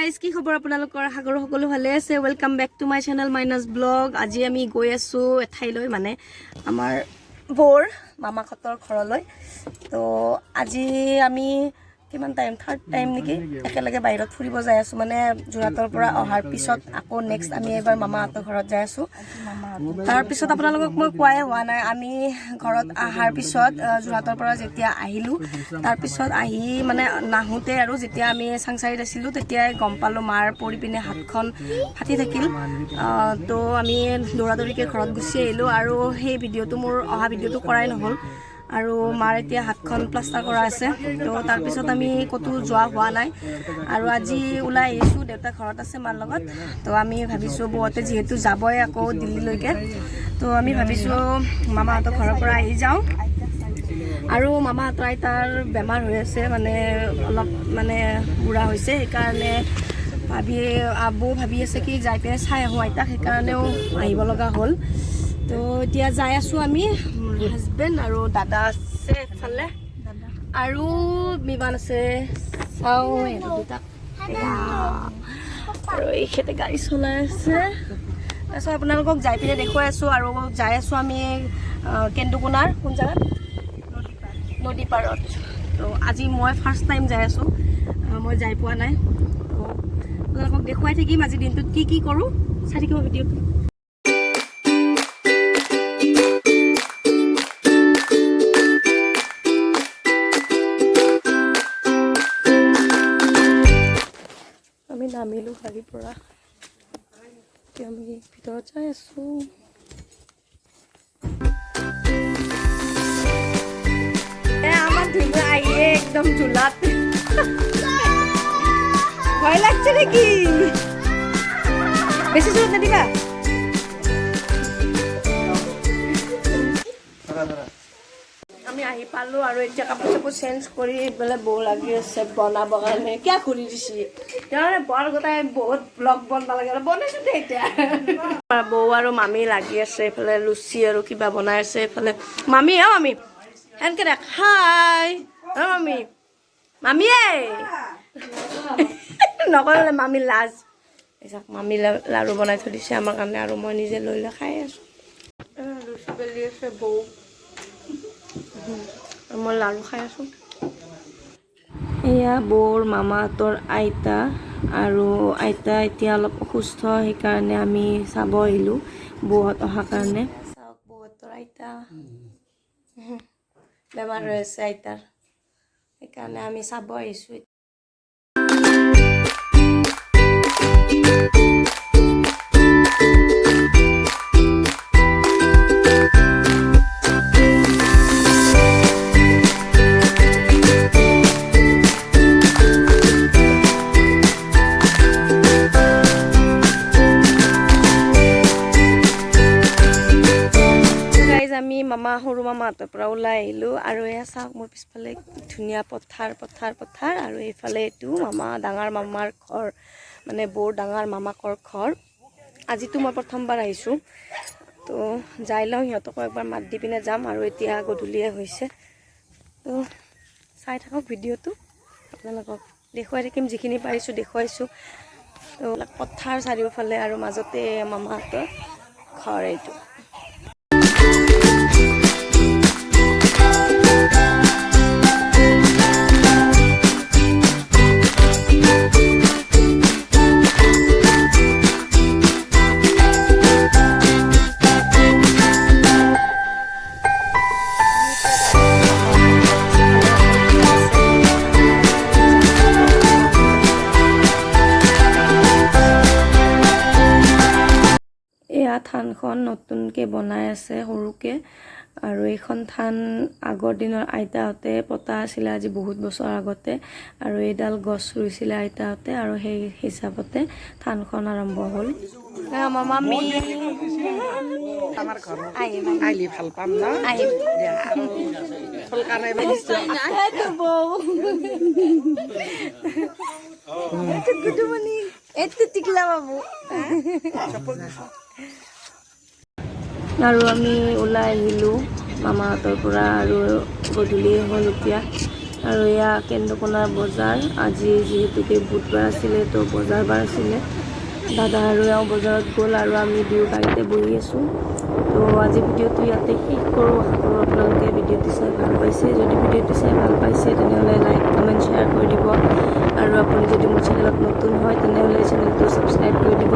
guys কি খবৰ আপোনালোকৰ সাগৰ সকলো ভালে আছে welcome back to my channel মাইনাছ ব্লগ আজি আমি গৈ আছো এঠাইলৈ মানে আমাৰ বৰ মামাহঁতৰ ঘৰলৈ তো আজি আমি কিমান টাইম থাৰ্ড টাইম নেকি একেলগে বাহিৰত ফুৰিব যাই আছো মানে যোৰহাটৰ পৰা অহাৰ পিছত আকৌ নেক্সট আমি এবাৰ মামাহঁতৰ ঘৰত যাই আছো তাৰ পিছত আপোনালোকক মই কোৱাই হোৱা নাই আমি ঘৰত অহাৰ পিছত যোৰহাটৰ পৰা যেতিয়া আহিলো তাৰ পিছত আহি মানে নাহোতে আৰু যেতিয়া আমি চাংচাৰিত আছিলো তেতিয়াই গম পালো মাৰ পৰি পিনে হাতখন ফাটি থাকিল তো আমি দৌৰাদৌৰিকৈ ঘৰত গুচি আহিলো আৰু সেই ভিডিঅ'টো মোৰ অহা ভিডিঅ'টো কৰাই নহ'ল আৰু মাৰ এতিয়া হাতখন প্লাষ্টাৰ কৰা আছে তো তাৰ পিছত আমি ক'তো যোৱা হোৱা নাই আৰু আজি ওলাই আহিছোঁ দেউতা ঘৰত আছে মাৰ লগত তো আমি ভাবিছোঁ বৌহঁতে যিহেতু যাবই আকৌ দিল্লীলৈকে তো আমি ভাবিছোঁ মামাহঁতৰ ঘৰৰ পৰা আহি যাওঁ আৰু মামাহঁতৰ আইতাৰ বেমাৰ হৈ আছে মানে অলপ মানে বুঢ়া হৈছে সেইকাৰণে বৌ ভাবি আছে কি যাই পিনে চাই আহোঁ আইতাক সেইকাৰণেও আহিব লগা হ'ল তো এতিয়া যাই আছোঁ আমি হাজবেণ্ড আৰু দাদা আছে এফালে আৰু বিমান আছে চাওঁ দুটাক আৰু এইখেতে গাড়ী চলাই আছে তাৰপিছত আপোনালোকক যাই পিনে দেখুৱাই আছোঁ আৰু যাই আছোঁ আমি কেন্দুকোনাৰ কোন জেগাত নদী পাৰত তো আজি মই ফাৰ্ষ্ট টাইম যাই আছোঁ মই যাই পোৱা নাই তো আপোনালোকক দেখুৱাই থাকিম আজি দিনটোত কি কি কৰোঁ চাই থাকিব ভিডিঅ'টো আমি নামিলোঁ গাড়ীৰ পৰা এতিয়া আমি ভিতৰত যাই আছোঁ আমার ধুলো আইয়ে একদম ঝুলাত ভয় লাগছে নাকি বেশি জোর না দিবা আমি আহি পালো আৰু এতিয়া কাপোৰ চাপোৰ চেঞ্জ কৰি পেলাই বৌ লাগি আছে বনাব কাৰণে কিয় ঘূৰি দিছি তাৰমানে বৰ গোটাই বহুত ব্লগ বনাব লাগে বনাইছো দে এতিয়া বৌ আৰু মামী লাগি আছে এইফালে লুচি আৰু কিবা বনাই আছে এইফালে মামী মামী এনেকে দেখ হাই মামী মামীয়ে নকলে মামী লাজ এচাক মামী লাৰু বনাই থৈ দিছে আমাৰ কাৰণে আৰু মই নিজে লৈ লৈ খাই আছো লুচি বেলি আছে বৌ মই লাৰু খাই আছো এয়া বৌৰ মামাহঁতৰ আইতা আৰু আইতা এতিয়া অলপ অসুস্থ সেইকাৰণে আমি চাব আহিলোঁ বৌহঁত অহাৰ কাৰণে চাওক বৌহঁতৰ আইতা বেমাৰ হৈ আছে আইতাৰ সেইকাৰণে আমি চাব আহিছোঁ আমি মামা সৰু মামাহঁতৰ পৰা ওলাই আহিলোঁ আৰু এয়া চাওক মোৰ পিছফালে ধুনীয়া পথাৰ আৰু এইফালে এইটো ডাঙৰ মামাৰ ঘৰ মানে বৌৰ ডাঙৰ মামাকৰ ঘৰ আজিতো মই প্ৰথমবাৰ আহিছোঁ তো যাই লওঁ সিহঁতকো একবাৰ মাত দি পিনে যাম আৰু এতিয়া গধূলিয়ে হৈছে তো চাই থাকক ভিডিঅ'টো আপোনালোকক দেখুৱাই থাকিম যিখিনি পাৰিছোঁ দেখুৱাইছোঁ তো পথাৰ চাৰিওফালে আৰু মাজতে মামাহঁতৰ ঘৰ এইটো থানখন নতুনকৈ বনাই আছে সৰুকৈ আৰু এইখন থান আগৰ দিনৰ আইতাহঁতে পতা আছিলে আজি বহুত বছৰ আগতে আৰু এইডাল গছ ৰুইছিলে আইতাহঁতে আৰু সেই হিচাপতে থানখন আৰম্ভ হ'ল মামী আহিলি ভাল পাম ন টিকলা বাবু আৰু আমি ওলাই আহিলোঁ মামাহঁতৰ পৰা আৰু গধূলি হ'ল এতিয়া আৰু এয়া কেন্দুকোনাৰ বজাৰ আজি যিহেতুকে বুধবাৰ আছিলে তো বজাৰ বাৰ আছিলে দাদা আৰু এওঁ বজাৰত গ'ল আৰু আমি দুয়ো গাড়ীতে বহি আছোঁ তো আজি ভিডিঅ'টো ইয়াতে শেষ কৰোঁ আশা কৰোঁ আপোনালোকে ভিডিঅ'টো চাই ভাল পাইছে যদি ভিডিঅ'টো চাই ভাল পাইছে তেনেহ'লে লাইক কমেণ্ট শ্বেয়াৰ কৰি দিব আৰু আপুনি যদি মোৰ চেনেলত নতুন হয় তেনেহ'লে চেনেলটো ছাবস্ক্ৰাইব কৰি দিব